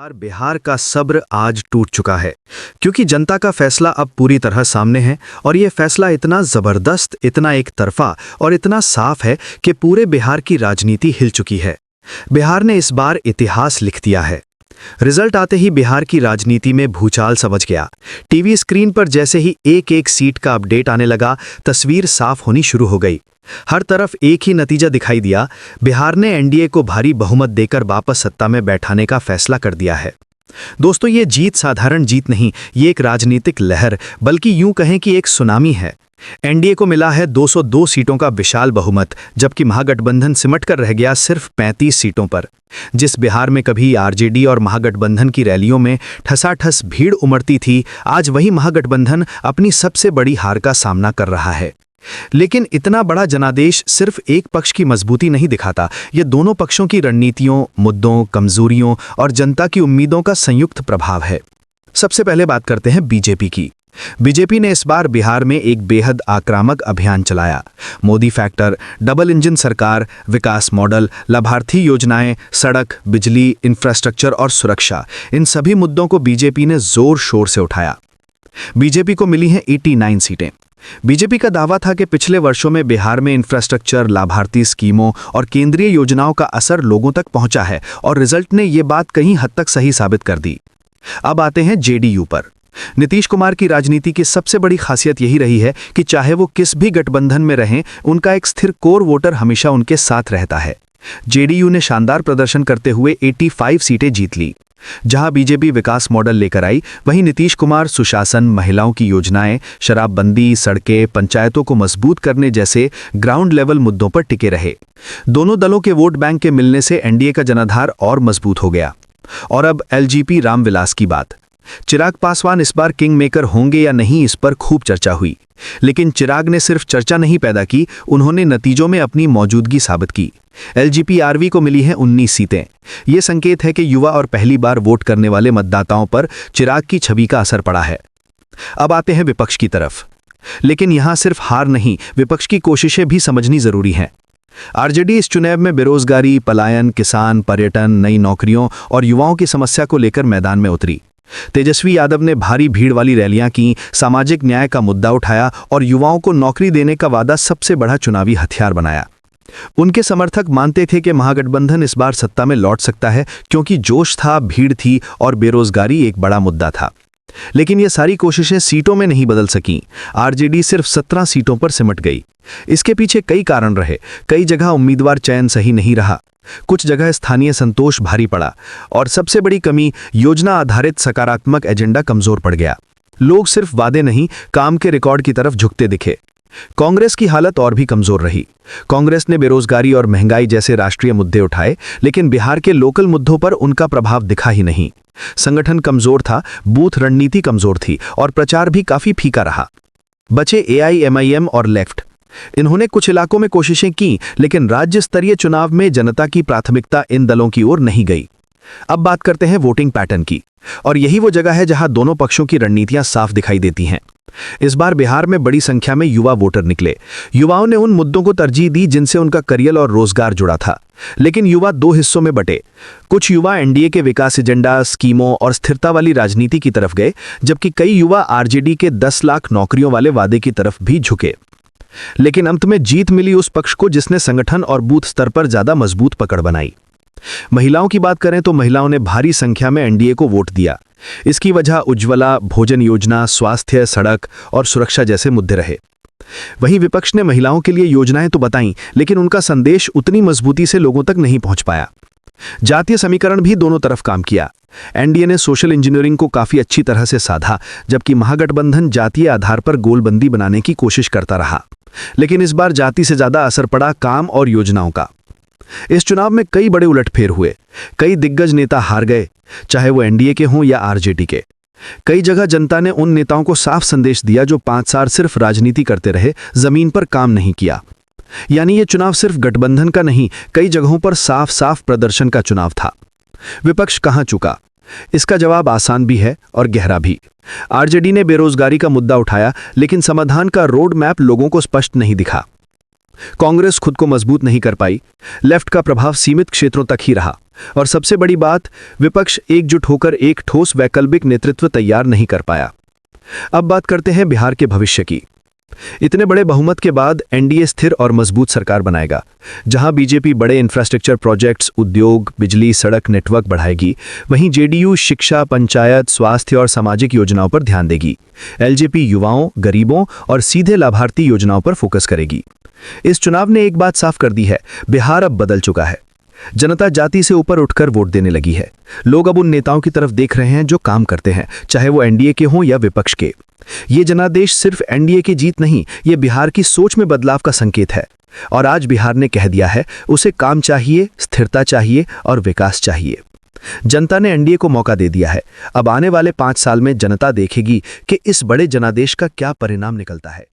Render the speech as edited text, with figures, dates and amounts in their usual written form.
बिहार का सब्र आज टूट चुका है क्योंकि जनता का फैसला अब पूरी तरह सामने है और यह फैसला इतना जबरदस्त, इतना एक तरफा और इतना साफ है कि पूरे बिहार की राजनीति हिल चुकी है। बिहार ने इस बार इतिहास लिख दिया है। रिजल्ट आते ही बिहार की राजनीति में भूचाल समझ गया। टीवी स्क्रीन पर जैसे ही एक एक सीट का अपडेट आने लगा, तस्वीर साफ होनी शुरू हो गई। हर तरफ एक ही नतीजा दिखाई दिया, बिहार ने एनडीए को भारी बहुमत देकर वापस सत्ता में बैठाने का फैसला कर दिया है। दोस्तों, ये जीत साधारण जीत नहीं, ये एक राजनीतिक लहर, बल्कि यूं कहें कि एक सुनामी है। एनडीए को मिला है 202 सीटों का विशाल बहुमत, जबकि महागठबंधन सिमट कर रह गया सिर्फ 35 सीटों पर। जिस बिहार में कभी आरजेडी और महागठबंधन की रैलियों में ठसाठस भीड़ उमड़ती थी, आज वही महागठबंधन अपनी सबसे बड़ी हार का सामना कर रहा है। लेकिन इतना बड़ा जनादेश सिर्फ एक पक्ष की मजबूती नहीं दिखाता, ये दोनों पक्षों की रणनीतियों, मुद्दों, कमजोरियों और जनता की उम्मीदों का संयुक्त प्रभाव है। सबसे पहले बात करते हैं बीजेपी की। बीजेपी ने इस बार बिहार में एक बेहद आक्रामक अभियान चलाया। मोदी फैक्टर, डबल इंजन सरकार, विकास मॉडल, लाभार्थी योजनाएं, सड़क, बिजली, इंफ्रास्ट्रक्चर और सुरक्षा, इन सभी मुद्दों को बीजेपी ने जोर शोर से उठाया। बीजेपी को मिली हैं 89 सीटें। बीजेपी का दावा था कि पिछले वर्षों में बिहार में इंफ्रास्ट्रक्चर, लाभार्थी स्कीमों और केंद्रीय योजनाओं का असर लोगों तक पहुंचा है और रिजल्ट ने ये बात कहीं हद तक सही साबित कर दी। अब आते हैं जेडीयू पर। नीतीश कुमार की राजनीति की सबसे बड़ी खासियत यही रही है कि चाहे वो किस भी गठबंधन में रहें, उनका एक स्थिर कोर वोटर हमेशा उनके साथ रहता है। जेडीयू ने शानदार प्रदर्शन करते हुए 85 सीटें जीत ली। जहां बीजेपी विकास मॉडल लेकर आई, वहीं नीतीश कुमार सुशासन, महिलाओं की योजनाएं, शराबबंदी, सड़कें, पंचायतों को मजबूत करने जैसे ग्राउंड लेवल मुद्दों पर टिके रहे। दोनों दलों के वोट बैंक के मिलने से एनडीए का जनाधार और मजबूत हो गया। और अब एलजेपी रामविलास की बात। चिराग पासवान इस बार किंग मेकर होंगे या नहीं, इस पर खूब चर्चा हुई। लेकिन चिराग ने सिर्फ चर्चा नहीं पैदा की, उन्होंने नतीजों में अपनी मौजूदगी साबित की। एलजेपी-आरवी को मिली हैं 19 सीटें। ये संकेत है कि युवा और पहली बार वोट करने वाले मतदाताओं पर चिराग की छवि का असर पड़ा है। अब आते हैं विपक्ष की तरफ। लेकिन यहां सिर्फ हार नहीं, विपक्ष की कोशिशें भी समझनी जरूरी हैं। आरजेडी इस चुनाव में बेरोजगारी, पलायन, किसान, पर्यटन, नई नौकरियों और युवाओं की समस्या को लेकर मैदान में उतरी। तेजस्वी यादव ने भारी भीड़ वाली रैलियां की, सामाजिक न्याय का मुद्दा उठाया और युवाओं को नौकरी देने का वादा सबसे बड़ा चुनावी हथियार बनाया। उनके समर्थक मानते थे कि महागठबंधन इस बार सत्ता में लौट सकता है क्योंकि जोश था, भीड़ थी और बेरोजगारी एक बड़ा मुद्दा था। लेकिन ये सारी कोशिशें सीटों में नहीं बदल सकीं। आरजेडी सिर्फ 17 सीटों पर सिमट गई। इसके पीछे कई कारण रहे। कई जगह उम्मीदवार चयन सही नहीं रहा, कुछ जगह स्थानीय संतोष भारी पड़ा और सबसे बड़ी कमी, योजना आधारित सकारात्मक एजेंडा कमजोर पड़ गया। लोग सिर्फ वादे नहीं, काम के रिकॉर्ड की तरफ झुकते दिखे। कांग्रेस की हालत और भी कमजोर रही। कांग्रेस ने बेरोजगारी और महंगाई जैसे राष्ट्रीय मुद्दे उठाए, लेकिन बिहार के लोकल मुद्दों पर उनका प्रभाव दिखा ही नहीं। संगठन कमजोर था, बूथ रणनीति कमजोर थी और प्रचार भी काफी फीका रहा। बचे एआईएमआईएम और लेफ्ट। इन्होंने कुछ इलाकों में कोशिशें की, लेकिन राज्य स्तरीय चुनाव में जनता की प्राथमिकता इन दलों की ओर नहीं गई। अब बात करते हैं वोटिंग पैटर्न की, और यही वो जगह है जहां दोनों पक्षों की रणनीतियां साफ दिखाई देती हैं। इस बार बिहार में बड़ी संख्या में युवा वोटर निकले। युवाओं ने उन मुद्दों को तरजीह दी जिनसे उनका करियर और रोजगार जुड़ा था। लेकिन युवा दो हिस्सों में बटे। कुछ युवा एनडीए के विकास एजेंडा, स्कीमों और स्थिरता वाली राजनीति की तरफ गए, जबकि कई युवा आरजेडी के 10 लाख नौकरियों वाले वादे की तरफ भी झुके। लेकिन अंत में जीत मिली उस पक्ष को जिसने संगठन और बूथ स्तर पर ज्यादा मजबूत पकड़ बनाई। महिलाओं की बात करें तो महिलाओं ने भारी संख्या में एनडीए को वोट दिया। इसकी वजह उज्ज्वला, भोजन योजना, स्वास्थ्य, सड़क और सुरक्षा जैसे मुद्दे रहे। वहीं विपक्ष ने महिलाओं के लिए योजनाएं तो बताईं, लेकिन उनका संदेश उतनी मजबूती से लोगों तक नहीं पहुंच पाया। जातीय समीकरण भी दोनों तरफ काम किया। एनडीए ने सोशल इंजीनियरिंग को काफी अच्छी तरह से साधा, जबकि महागठबंधन जातीय आधार पर गोलबंदी बनाने की कोशिश करता रहा। लेकिन इस बार जाति से ज्यादा असर पड़ा काम और योजनाओं का। इस चुनाव में कई बड़े उलटफेर हुए। कई दिग्गज नेता हार गए, चाहे वो एनडीए के हों या आरजेडी के। कई जगह जनता ने उन नेताओं को साफ संदेश दिया जो 5 साल सिर्फ राजनीति करते रहे, जमीन पर काम नहीं किया। यानी ये चुनाव सिर्फ गठबंधन का नहीं, कई जगहों पर साफ साफ प्रदर्शन का चुनाव था। विपक्ष कहां चुका? इसका जवाब आसान भी है और गहरा भी। आरजेडी ने बेरोजगारी का मुद्दा उठाया, लेकिन समाधान का रोड मैप लोगों को स्पष्ट नहीं दिखा। कांग्रेस खुद को मजबूत नहीं कर पाई। लेफ्ट का प्रभाव सीमित क्षेत्रों तक ही रहा। और सबसे बड़ी बात, विपक्ष एकजुट होकर एक ठोस वैकल्पिक नेतृत्व तैयार नहीं कर पाया। अब बात करते हैं बिहार के भविष्य की। इतने बड़े बहुमत के बाद एनडीए स्थिर और मजबूत सरकार बनाएगा, जहां बीजेपी बड़े इंफ्रास्ट्रक्चर प्रोजेक्ट्स, उद्योग, बिजली, सड़क नेटवर्क बढ़ाएगी, वहीं जेडीयू शिक्षा, पंचायत, स्वास्थ्य और सामाजिक योजनाओं पर ध्यान देगी। एलजेपी युवाओं, गरीबों और सीधे लाभार्थी योजनाओं पर फोकस करेगी। इस चुनाव ने एक बात साफ कर दी है, बिहार अब बदल चुका है। जनता जाति से ऊपर उठकर वोट देने लगी है। लोग अब उन नेताओं की तरफ देख रहे हैं जो काम करते हैं, चाहे वो एनडीए के हों या विपक्ष के। ये जनादेश सिर्फ एनडीए की जीत नहीं, ये बिहार की सोच में बदलाव का संकेत है। और आज बिहार ने कह दिया है, उसे काम चाहिए, स्थिरता चाहिए और विकास चाहिए। जनता ने एनडीए को मौका दे दिया है। अब आने वाले 5 साल में जनता देखेगी कि इस बड़े जनादेश का क्या परिणाम निकलता है।